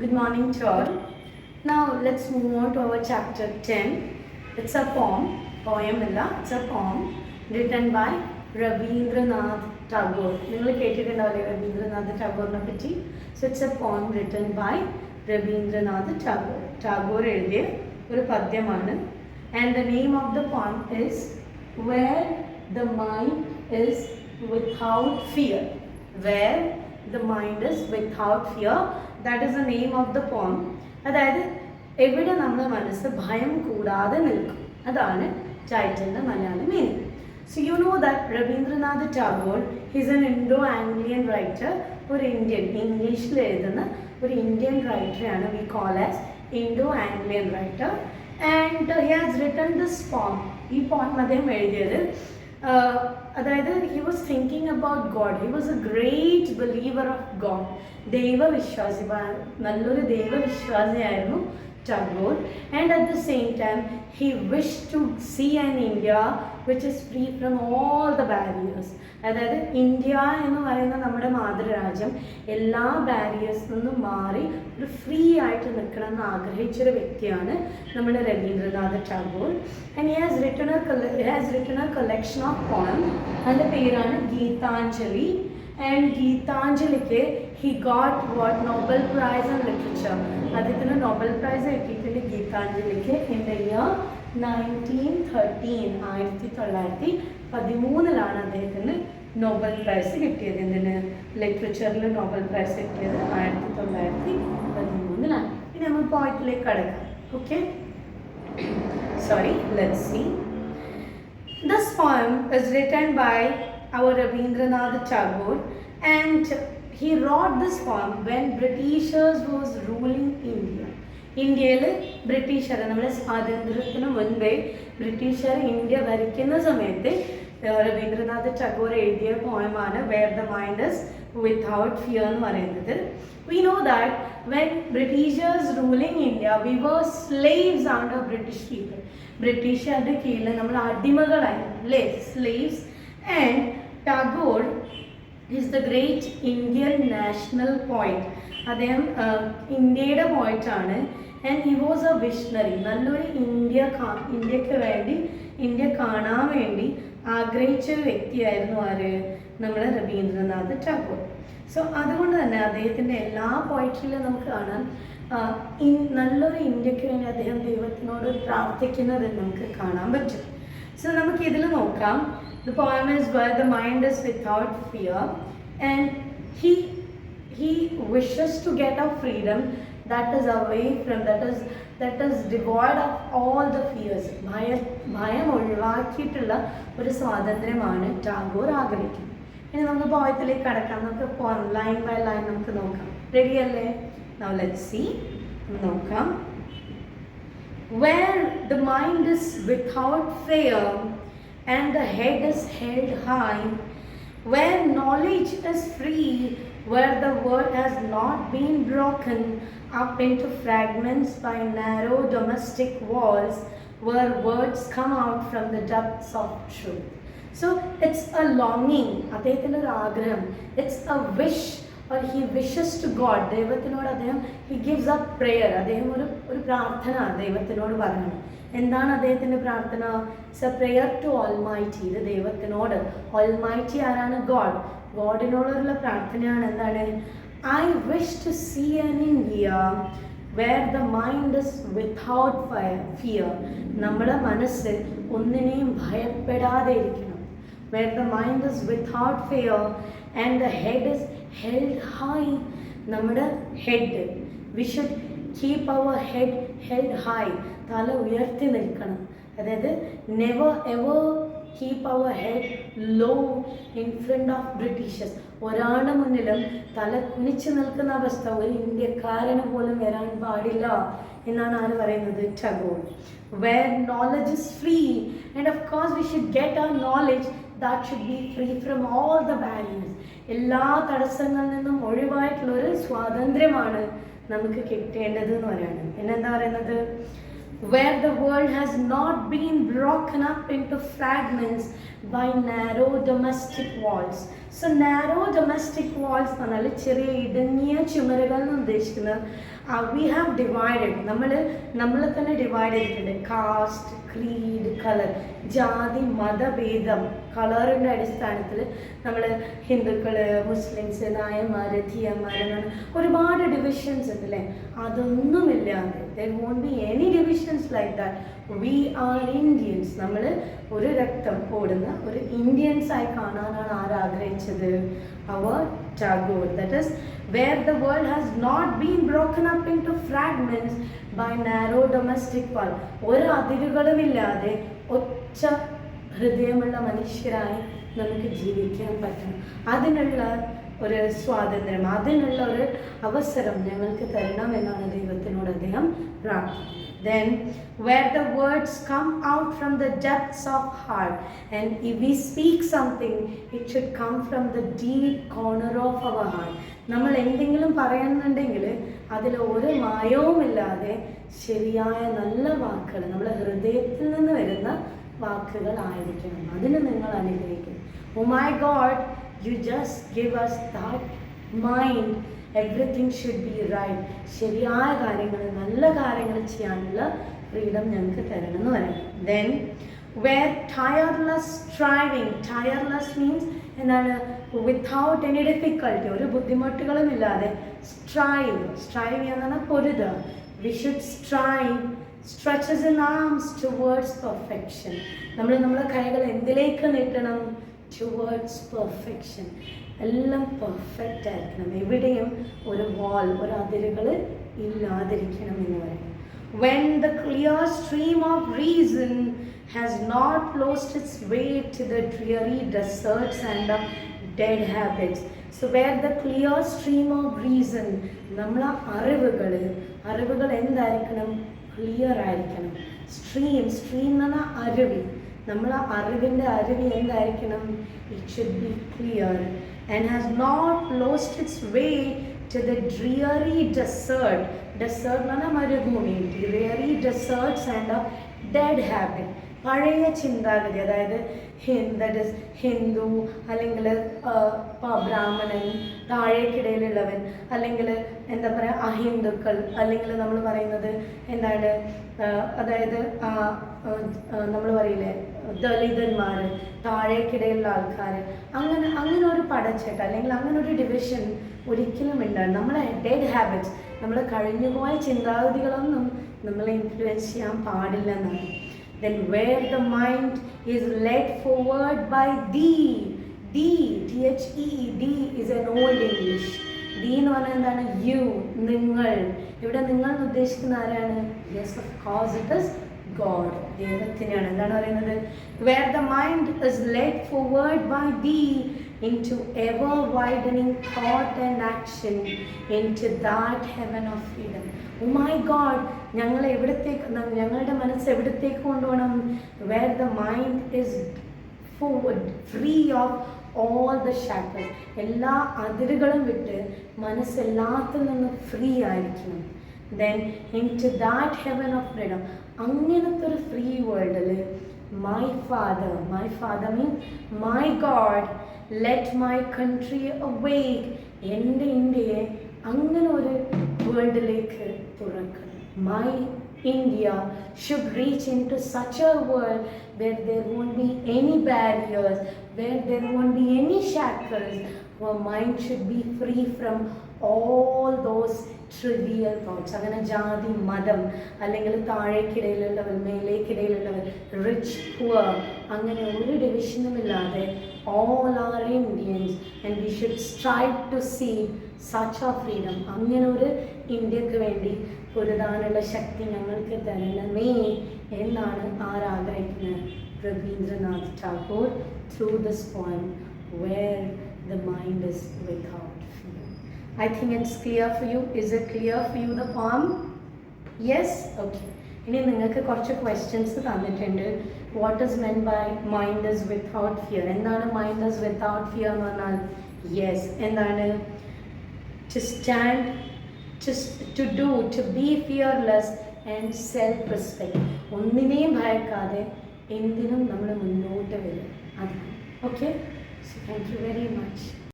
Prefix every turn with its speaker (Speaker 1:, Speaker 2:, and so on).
Speaker 1: Good morning to all. Now let's move on to our chapter 10. It's a poem it's a poem written by Rabindranath Tagore. നിങ്ങൾ കേട്ടിട്ടുണ്ടാവില്ലേ Rabindranath Tagore പറ്റി? So it's a poem written by Rabindranath Tagore. Tagore എഴുതിയ ഒരു പദ്യമാണ്. And the name of the poem is Where the Mind is Without Fear. Where the mind is without fear. That is the name of the poem. അതായത് എവിടെ നമ്മുടെ മനസ്സ് ഭയം കൂടാതെ നിൽക്കും, അതാണ് ടൈറ്റിലിൻ്റെ Malayalam meaning. So you know that Rabindranath Tagore his an Indo-Anglian writer. ഒരു ഇന്ത്യൻ, ഇംഗ്ലീഷിൽ എഴുതുന്ന ഒരു ഇന്ത്യൻ റൈറ്ററാണ്. We call as Indo-Anglian writer. And he has written this poem. ഈ പോം അദ്ദേഹം എഴുതിയത് അതായത് he was thinking about God. He was a great believer of God. ദൈവവിശ്വാസി, നല്ലൊരു ദൈവവിശ്വാസിയായിരുന്നു Tagore. And at the same time he wish to see an India which is free from all the barriers. അതായത് India എന്ന് പറയുന്ന നമ്മുടെ മാതൃരാജ്യം എല്ലാ ബാരിയേഴ്സിൽ നിന്നും മാറി ഒരു ഫ്രീ ആയിട്ട് നിൽക്കണം എന്ന് ആഗ്രഹിച്ചൊരു വ്യക്തിയാണ് നമ്മുടെ Rabindranath Tagore. And he has written a collection of poem. അതിൻ്റെ പേരാണ് ഗീതാഞ്ജലി. ആൻഡ് ഗീതാഞ്ജലിക്ക് he got what Nobel prize in literature. അദ്ദേഹത്തിന് നോബൽ പ്രൈസ് കിട്ടിയിട്ടുണ്ട് ഗീതാഞ്ജലിക്ക് ഇൻ ദ ഇയർ 1913. 1913 അദ്ദേഹത്തിന് നോബൽ പ്രൈസ് കിട്ടിയത്. എന്തിന്? ലിറ്ററേച്ചറിൽ നോബൽ പ്രൈസ് കിട്ടിയത് 1913. ഇനി നമ്മൾ പോയത്തിലേക്ക് കടക്കാം. Okay, sorry, let's see. This poem is written by our Rabindranath Tagore, and he wrote this poem when Britishers was ruling India. ഇന്ത്യയിൽ ബ്രിട്ടീഷർ, നമ്മുടെ സ്വാതന്ത്ര്യത്തിന് മുൻപേ ബ്രിട്ടീഷർ ഇന്ത്യ ഭരിക്കുന്ന സമയത്ത് രവീന്ദ്രനാഥ് ടാഗോർ എഴുതിയ പോയമാണ് where the mind is without fear എന്ന് പറയുന്നത്. We know that when Britishers ruling India, we were slaves under British people. ബ്രിട്ടീഷുകാരുടെ കീഴിൽ നമ്മൾ അടിമകളായിരുന്നു, അല്ലേ, slaves. And Tagore is the great Indian national poet. അദ്ദേഹം ഇന്ത്യയുടെ പോയിട്ടാണ്. And he was A visionary. നല്ലൊരു ഇന്ത്യക്ക് വേണ്ടി, ഇന്ത്യ കാണാൻ വേണ്ടി ആഗ്രഹിച്ച ഒരു വ്യക്തിയായിരുന്നു ആര്? നമ്മുടെ രവീന്ദ്രനാഥ് ടാഗോർ. സോ അതുകൊണ്ട് തന്നെ അദ്ദേഹത്തിൻ്റെ എല്ലാ പോയിട്രിയിലും നമുക്ക് കാണാൻ നല്ലൊരു ഇന്ത്യക്ക് വേണ്ടി അദ്ദേഹം ദൈവത്തിനോട് പ്രാർത്ഥിക്കുന്നത് നമുക്ക് കാണാൻ പറ്റും. സോ നമുക്ക് ഇതിൽ നോക്കാം. The poem is Where the Mind is Without Fear, and he wishes to get a freedom that is away from, that is devoid of all the fears. ഭയം ഒഴിവാക്കിയിട്ടുള്ള ഒരു സ്വാതന്ത്ര്യമാണ് ടാഗോർ ആഗ്രഹിക്കുന്നത്. ഇനി നമുക്ക് പോയത്തിലേക്ക് കടക്കാം. നമുക്ക് പോകാം, ലൈൻ ബൈ ലൈൻ നമുക്ക് നോക്കാം. റെഡി അല്ലേ? Now let's see. നോക്കാം. Where the mind is without fear and the head is held high, where knowledge is free, where the word has not been broken up into fragments by narrow domestic walls, where words come out from the depths of truth. So it's a longing, അദ്ദേഹത്തിൻ്റെ ഒരു ആഗ്രഹം. It's a wish, or he wishes to God. ദൈവത്തിനോട് അദ്ദേഹം he gives up prayer. അദ്ദേഹം ഒരു പ്രാർത്ഥന ദൈവത്തിനോട് പറയണം. എന്താണ് അദ്ദേഹത്തിൻ്റെ പ്രാർത്ഥന? It's a prayer to almighty. ഇത് ദൈവത്തിനോട്. ഓൾമൈറ്റി ആരാണ്? ഗോഡ്. ഗോഡിനോടുള്ള പ്രാർത്ഥനയാണ്. എന്താണ്? I wish to see an India where the mind is without fear. നമ്മുടെ മനസ്സ് ഒന്നിനെയും ഭയപ്പെടാതെ ഇരിക്കണം. Where the mind is without fear and the head is held high. നമ്മുടെ head, we should keep our head held high. തല ഉയർത്തി നിൽക്കണം. അതായത് never ever keep our head low in front of Britishers. ഒരാളുടെ മുന്നിലും തല കുനിച്ച് നിൽക്കുന്ന അവസ്ഥ ഒരു ഇന്ത്യക്കാരന് പോലും വരാൻ പാടില്ല എന്നാണ് ആര് പറയുന്നത്? Tagore. Where knowledge is free, and of course we should get our knowledge that should be free from all the barriers. എല്ലാ തടസ്സങ്ങളിൽ നിന്നും ഒഴിവായിട്ടുള്ളൊരു സ്വാതന്ത്ര്യമാണ് നമുക്ക് കിട്ടേണ്ടത് എന്ന് പറയുന്നത്. പിന്നെന്താ പറയുന്നത്? where the world has not been broken up into fragments by narrow domestic walls. So narrow domestic walls എന്ന് പറഞ്ഞാൽ ചെറിയ ഇടുങ്ങിയ ചുമരുകൾ എന്ന് ഉദ്ദേശിക്കുന്നത് we have divided, നമ്മൾ തന്നെ ഡിവൈഡ് ചെയ്തിട്ടുണ്ട്. കാസ്റ്റ്, ക്രീഡ്, കളർ, ജാതി, മതഭേദം, കളറിൻ്റെ അടിസ്ഥാനത്തിൽ നമ്മൾ ഹിന്ദുക്കൾ, മുസ്ലിംസ്, നായന്മാർ, തീയന്മാർ എന്നാണ് ഒരുപാട് ഡിവിഷൻസ് ഉണ്ട് അല്ലേ. അതൊന്നുമില്ലാതെ there won't be any divisions like that. We are Indians. നമ്മൾ ഒരു രക്തം ഓടുന്ന ഒരു ഇന്ത്യൻസ് ആയി കാണാനാണ് ആരാഗ്രഹിച്ചത്? അവർ Tagore. That is where the world has not been broken up into fragments by narrow domestic wall. ഒരു അതിരുകളുമില്ലാതെ ഒറ്റ ഹൃദയമുള്ള മനുഷ്യരായി നമുക്ക് ജീവിക്കാൻ പറ്റണം. അതിനുള്ള ഒരു സ്വാതന്ത്ര്യം, അതിനുള്ള ഒരു അവസരം ഞങ്ങൾക്ക് തരണം എന്നാണ് ദൈവത്തിനോട് അദ്ദേഹം പ്രാർത്ഥിക്കുന്നത്. Then where the words come out from the depths of heart, and if we speak something, it should come from the deep corner of our heart. നമ്മൾ എന്തെങ്കിലും പറയുന്നുണ്ടെങ്കിൽ അതിൽ ഒരു മായവുമില്ലാതെ ശരിയായ നല്ല വാക്കുകൾ നമ്മുടെ ഹൃദയത്തിൽ നിന്ന് വരുന്ന വാക്കുകളായിരിക്കണം. അതിന് നിങ്ങൾ അനുഗ്രഹിക്കണം. Oh my God, you just give us that mind. Everything should be right. ശരിയായ കാര്യങ്ങൾ, നല്ല കാര്യങ്ങൾ ചെയ്യാനുള്ള ഫ്രീഡം ഞങ്ങൾക്ക് തരണം എന്ന് പറയും. Then where tireless striving, tireless means എന്താണ്? Without any difficulty, ഒരു ബുദ്ധിമുട്ടുകളും ഇല്ലാതെ strive എന്നാണ് പൊരുതുക. We should strive, stretches in arms towards perfection. നമ്മുടെ കൈകൾ എന്തിലേക്ക് നീട്ടണം? Towards perfection. എല്ലാം പെർഫെക്റ്റ് ആയിരിക്കണം. എവിടെയും ഒരു വാൾ, ഒരു അതിരുകൾ ഇല്ലാതിരിക്കണം എന്ന് പറയും. When the clear stream of reason has not lost its way to the dreary deserts and the dead habits. So where the clear stream of reason, നമ്മളെ അറിവുകൾ എന്തായിരിക്കണം? ക്ലിയർ ആയിരിക്കണം. സ്ട്രീം എന്ന് പറഞ്ഞാൽ അരുവി. നമ്മളെ അറിവിൻ്റെ അരുവി എന്തായിരിക്കണം? It should be clear and has not lost its way to the dreary desert. Desert എന്ന് പറഞ്ഞാൽ മരുഭൂമി. Dreary deserts and a dead habit. പഴയ ചിന്താഗതി, അതായത് ഹിന്ദു അല്ലെങ്കിൽ ബ്രാഹ്മണൻ, താഴേക്കിടയിലുള്ളവൻ, അല്ലെങ്കിൽ എന്താ പറയുക അഹിന്ദുക്കൾ, അല്ലെങ്കിൽ നമ്മൾ പറയുന്നത് എന്താണ്, അതായത് നമ്മൾ പറയില്ലേ ദളിതന്മാർ, താഴേക്കിടയിലുള്ള ആൾക്കാർ, അങ്ങനെ ഒരു പടച്ചേട്ട അല്ലെങ്കിൽ അങ്ങനെ ഒരു ഡിവിഷൻ ഒരിക്കലും ഉണ്ടാകും. നമ്മളെ ഡെഡ് ഹാബിറ്റ്സ്, നമ്മൾ കഴിഞ്ഞുപോയ ചിന്താഗതികളൊന്നും നമ്മളെ ഇൻഫ്ലുവൻസ് ചെയ്യാൻ പാടില്ല എന്നാണ്. Then where the mind is led forward by thee, D is an old English. D എന്ന് പറഞ്ഞാൽ എന്താണ്? You, നിങ്ങൾ. ഇവിടെ നിങ്ങൾ എന്ന് ഉദ്ദേശിക്കുന്ന ആരാണ്? Yes, of course it is God. ദൈവത്തിനെയാണ്. എന്താണ് പറയുന്നത്? Where the mind is led forward by thee into ever widening thought and action, into that heaven of freedom. Oh my God, ഞങ്ങളുടെ മനസ്സ് എവിടത്തേക്ക് കൊണ്ടുപോകണം? Where the mind is forward, free of all the shackles. എല്ലാ അതിരുകളും വിട്ട് മനസ്സെല്ലാത്തിൽ നിന്ന് free ആയിരിക്കണം. Then into that heaven of freedom. അങ്ങനത്തെ ഒരു free വേൾഡിൽ my father means my God, let my country awake. എൻ്റെ ഇന്ത്യയെ അങ്ങനെ ഒരു വേൾഡിലേക്ക് തുറക്കണം. My India should reach into such a world where there won't be any barriers, where there won't be any shackles. Our mind should be free from all those trivial thoughts. അങ്ങനെ ജാതി, മതം, അല്ലെങ്കിൽ താഴേക്കിടയിലുള്ളവർ, മേലേക്കിടയിലുള്ളവർ, റിച്ച്, പുവർ, അങ്ങനെ ഒരു ഡിവിഷനും ഇല്ലാതെ all are Indians and we should strive to see such a freedom. അങ്ങനെ ഒരു ഇന്ത്യക്ക് വേണ്ടി പൊരുതാനുള്ള ശക്തി ഞങ്ങൾക്ക് തരണമേ എന്നാണ് ആരാഗ്രഹിക്കുന്നത്? Ravindranath Tagore through this poem, where the mind is without fear. I think it's clear for you. Is it clear for you, the poem? Yes? Okay. ഇനി നിങ്ങൾക്ക് കുറച്ച് ക്വസ്റ്റ്യൻസ് തന്നിട്ടുണ്ട്. What is meant by mind is without fear? എന്താണ് mind is without fear എന്ന് പറഞ്ഞാൽ? Yes, എന്താണ്? To stand, to do, to be fearless and self respect. ഒന്നിനെയും ഭയക്കാതെ എന്തിനും നമ്മൾ മുന്നോട്ട് വരും. അതാണ്. Okay, so thank you very much.